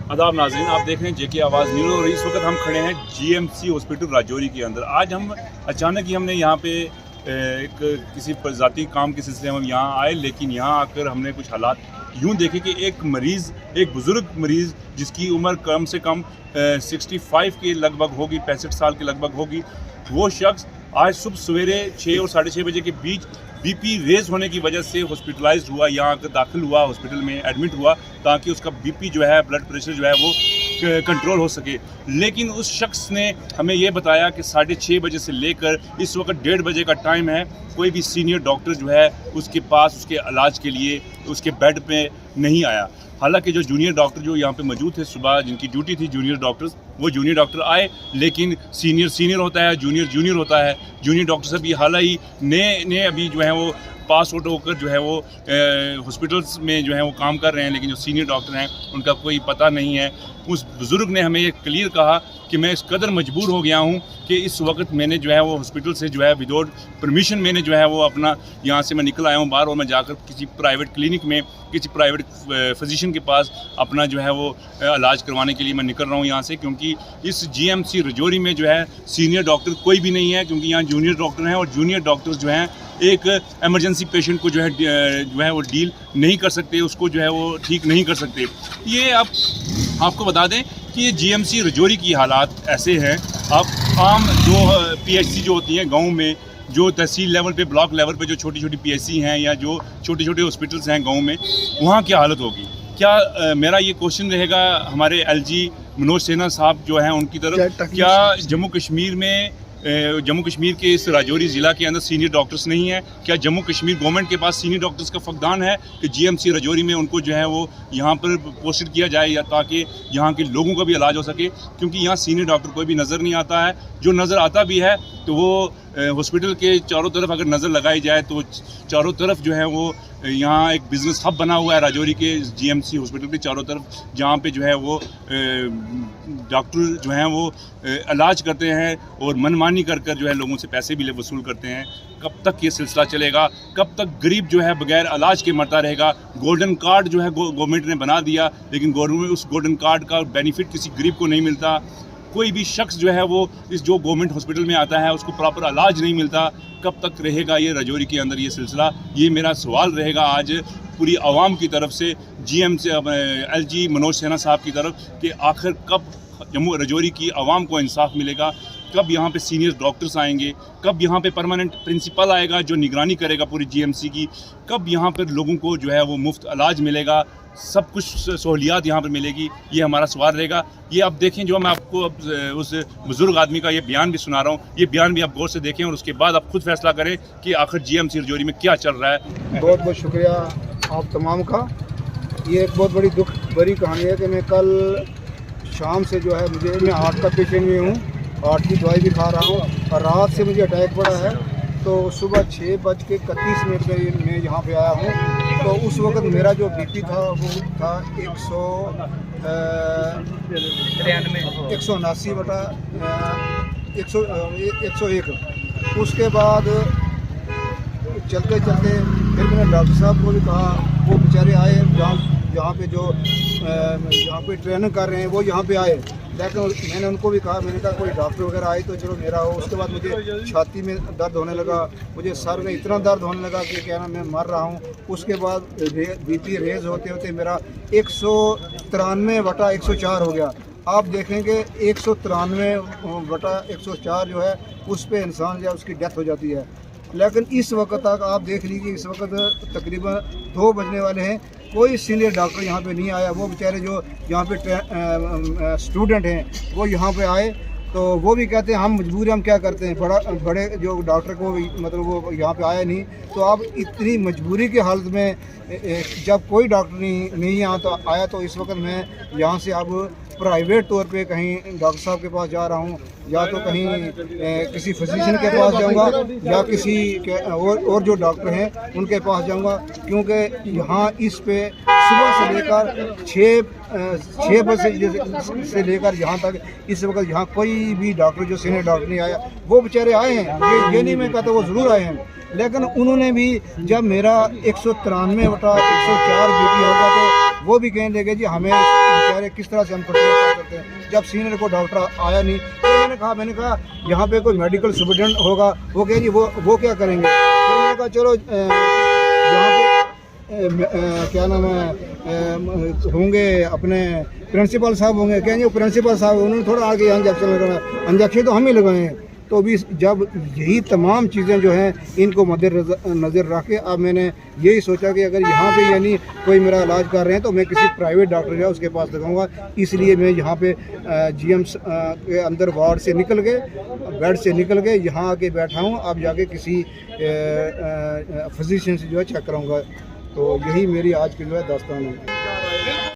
आदाब नाज़रीन, आप देख रहे हैं जेके आवाज़ न्यूज़ और इस वक्त हम खड़े हैं जीएमसी हॉस्पिटल राजौरी के अंदर। आज हम अचानक ही हमने यहाँ पे एक किसी ज़ाती काम के सिलसिले में हम यहाँ आए, लेकिन यहाँ आकर हमने कुछ हालात यूँ देखे कि एक मरीज़, एक बुज़ुर्ग मरीज़ जिसकी उम्र कम से कम 65 के लगभग होगी, 65 साल के लगभग होगी, वो शख्स आज सुबह सवेरे 6 और 6:30 बजे के बीच बीपी रेज़ होने की वजह से हॉस्पिटलाइज्ड हुआ, यहाँ आकर दाखिल हुआ, हॉस्पिटल में एडमिट हुआ ताकि उसका बीपी जो है, ब्लड प्रेशर जो है वो कंट्रोल हो सके। लेकिन उस शख्स ने हमें ये बताया कि 6:30 बजे से लेकर इस वक्त 1:30 बजे का टाइम है, कोई भी सीनियर डॉक्टर जो है उसके पास उसके इलाज के लिए उसके बेड पे नहीं आया। हालांकि जो जूनियर डॉक्टर जो यहाँ पे मौजूद थे, सुबह जिनकी ड्यूटी थी जूनियर डॉक्टर्स, वो जूनियर डॉक्टर आए, लेकिन सीनियर होता है, जूनियर होता है। जूनियर डॉक्टर सब ये हालांकि नए अभी जो है वो पास आउट होकर जो है वो हॉस्पिटल्स में जो है वो काम कर रहे हैं, लेकिन जो सीनियर डॉक्टर हैं उनका कोई पता नहीं है। उस बुज़ुर्ग ने हमें ये क्लियर कहा कि मैं इस कदर मजबूर हो गया हूँ कि इस वक्त मैंने जो है वो हॉस्पिटल से जो है विदाउट परमिशन मैंने जो है वो अपना यहाँ से मैं निकल आया हूँ बाहर, और मैं जाकर किसी प्राइवेट क्लिनिक में, किसी प्राइवेट फिजिशियन के पास अपना जो है वो इलाज करवाने के लिए मैं निकल रहा हूँ यहाँ से, क्योंकि इस जीएमसी राजौरी में जो है सीनियर डॉक्टर कोई भी नहीं है, क्योंकि यहाँ जूनियर डॉक्टर हैं और जूनियर डॉक्टर्स जो हैं एक एमरजेंसी पेशेंट को जो है वो डील नहीं कर सकते, उसको जो है वो ठीक नहीं कर सकते। ये आपको बता दें कि ये जीएमसी राजौरी की हालात ऐसे हैं। अब आम जो पीएचसी जो होती हैं गाँव में, जो तहसील लेवल पे, ब्लॉक लेवल पे जो छोटी पीएचसी हैं या जो छोटे हॉस्पिटल्स हैं गाँव में, वहाँ क्या हालत होगी? क्या मेरा ये क्वेश्चन रहेगा हमारे एलजी मनोज सिन्हा साहब जो हैं उनकी तरफ, क्या जम्मू कश्मीर के इस राजौरी ज़िला के अंदर सीनियर डॉक्टर्स नहीं है? क्या जम्मू कश्मीर गवर्नमेंट के पास सीनियर डॉक्टर्स का फकदान है कि जीएमसी राजौरी में उनको जो है वो यहाँ पर पोस्टेड किया जाए, या ताकि यहाँ के लोगों का भी इलाज हो सके? क्योंकि यहाँ सीनियर डॉक्टर कोई भी नज़र नहीं आता है। जो नज़र आता भी है तो वो हॉस्पिटल के चारों तरफ अगर नज़र लगाई जाए तो चारों तरफ जो है वो यहाँ एक बिज़नेस हब बना हुआ है राजौरी के जीएमसी हॉस्पिटल के चारों तरफ, जहाँ पे जो है वो डॉक्टर जो हैं वो इलाज करते हैं और मनमानी कर जो है लोगों से पैसे भी वसूल करते हैं। कब तक ये सिलसिला चलेगा? कब तक गरीब जो है बगैर इलाज के मरता रहेगा? गोल्डन कार्ड जो है गवर्नमेंट ने बना दिया, लेकिन गवर्नमेंट उस गोल्डन कार्ड का बेनिफिट किसी गरीब को नहीं मिलता। कोई भी शख्स जो है वो इस जो गवर्नमेंट हॉस्पिटल में आता है उसको प्रॉपर इलाज नहीं मिलता। कब तक रहेगा ये राजौरी के अंदर ये सिलसिला? ये मेरा सवाल रहेगा आज पूरी आवाम की तरफ से, जीएम से एलजी मनोज सिन्हा साहब की तरफ, कि आखिर कब जम्मू राजौरी की आवाम को इंसाफ मिलेगा? कब यहाँ पे सीनियर डॉक्टर्स आएंगे? कब यहाँ पे परमानेंट प्रिंसिपल आएगा जो निगरानी करेगा पूरी जीएमसी की? कब यहाँ पर लोगों को जो है वो मुफ्त इलाज मिलेगा, सब कुछ सहूलियात यहाँ पर मिलेगी? ये हमारा सवाल रहेगा। ये आप देखें, जो मैं आपको अब उस बुज़ुर्ग आदमी का ये बयान भी सुना रहा हूँ, ये बयान भी आप गौर से देखें और उसके बाद आप खुद फैसला करें कि आखिर जीएमसी राजौरी में क्या चल रहा है। बहुत बहुत शुक्रिया आप तमाम का। ये एक बहुत बड़ी दुख भरी कहानी है कि मैं कल शाम से जो है मैं हार्ट का पेशेंट भी हूँ, हार्ट की दवाई भी खा रहा हूँ, और रात से मुझे अटैक पड़ा है। तो सुबह 6:31 पे मैं यहाँ पे आया हूँ। तो उस वक्त मेरा जो बीपी था वो था 179/101। उसके बाद चलते फिर मैंने डॉक्टर साहब को भी कहा, वो बेचारे आए यहाँ पे जो यहाँ पे ट्रेनिंग कर रहे हैं वो यहाँ पे आए, लेकिन मैंने उनको भी कहा, मैंने कहा कोई डॉक्टर वगैरह आए तो चलो मेरा हो। उसके बाद मुझे छाती में दर्द होने लगा, मुझे सर में इतना दर्द होने लगा कि क्या ना मैं मर रहा हूँ। उसके बाद बीपी रेज होते होते मेरा 193/104 हो गया। आप देखेंगे 193/104 जो है उस पर इंसान जो है उसकी डेथ हो जाती है। लेकिन इस वक्त तक आप देख लीजिए, इस वक्त तकरीबन 2 बजने वाले हैं, कोई सीनियर डॉक्टर यहाँ पे नहीं आया। वो बेचारे जो यहाँ पे स्टूडेंट हैं वो यहाँ पे आए, तो वो भी कहते हैं हम मजबूर हैं, हम क्या करते हैं। बड़े जो डॉक्टर को मतलब वो यहाँ पे आया नहीं। तो अब इतनी मजबूरी की हालत में जब कोई डॉक्टर नहीं आया तो इस वक्त मैं यहाँ से अब प्राइवेट तौर पे कहीं डॉक्टर साहब के पास जा रहा हूँ, या तो कहीं किसी फिजिशियन के पास जाऊँगा, या किसी और जो डॉक्टर हैं उनके पास जाऊँगा, क्योंकि यहाँ इस पे सुबह से लेकर 6 बजे से लेकर यहाँ तक इस वक्त यहाँ कोई भी डॉक्टर जो सीनियर डॉक्टर नहीं आया। वो बेचारे आए हैं, ये नहीं मैं कहता, वो ज़रूर आए हैं, लेकिन उन्होंने भी जब मेरा 193/104 बीपी होगा तो वो भी कहने लगे जी हमें बेचारे किस तरह से हम कंट्रोल कर सकते हैं। जब सीनियर को डॉक्टर आया नहीं तो मैंने कहा यहाँ पे कोई मेडिकल सुपरिटेंडेंट होगा, वो कह जी वो क्या करेंगे। फिर मैंने कहा चलो यहाँ पे क्या नाम है होंगे अपने प्रिंसिपल साहब होंगे, कहेंगे प्रिंसिपल साहब उन्होंने थोड़ा आगे इंजेक्शन लगाना, इंजेक्शन तो हम ही लगाए हैं। तो अभी जब यही तमाम चीज़ें जो हैं इनको नज़र रख के अब मैंने यही सोचा कि अगर यहाँ पे यानी कोई मेरा इलाज कर रहे हैं तो मैं किसी प्राइवेट डॉक्टर जो है उसके पास लगाऊंगा। इसलिए मैं यहाँ पे जीएम्स के अंदर वार्ड से निकल के बेड से निकल के यहाँ आके बैठा हूँ। अब जाके किसी फिजिशियन से जो है चेक कराऊँगा। तो यही मेरी आज की जो है दास्तान है।